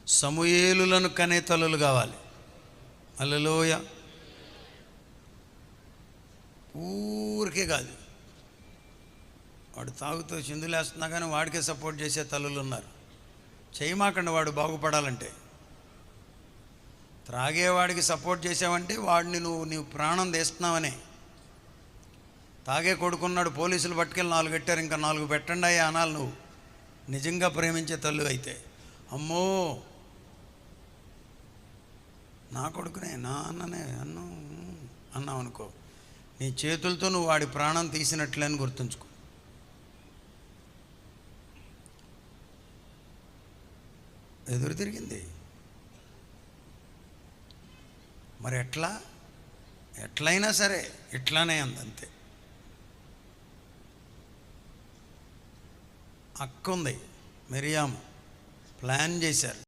సమూయేలులను కనే తల్లులు కావాలి. హల్లెలూయ. ఊరికే కాదు, వాడు తాగుతూ చిందులేస్తున్నా కానీ వాడికే సపోర్ట్ చేసే తల్లులు ఉన్నారు. చేయమాకండి వాడు బాగుపడాలంటే. త్రాగేవాడికి సపోర్ట్ చేసావంటే వాడిని నీవు ప్రాణం తీస్తున్నావనే. తాగే కొడుకున్నాడు, పోలీసులు పట్టుకెళ్ళి 4 పెట్టారు, ఇంకా 4 పెట్టండి అయ్యా అనాలి నువ్వు నిజంగా ప్రేమించే తల్లు అయితే. అమ్మో నా కొడుకునే నా అన్ననే అన్నావు అనుకో, నీ చేతులతో నువ్వు వాడి ప్రాణం తీసినట్లే అని గుర్తుంచుకో. ఎదురు తిరిగింది మరి ఎట్లయినా సరే ఇట్లానే అంతే. అక్క ఉంది, మిరియాము ప్లాన్ చేశారు.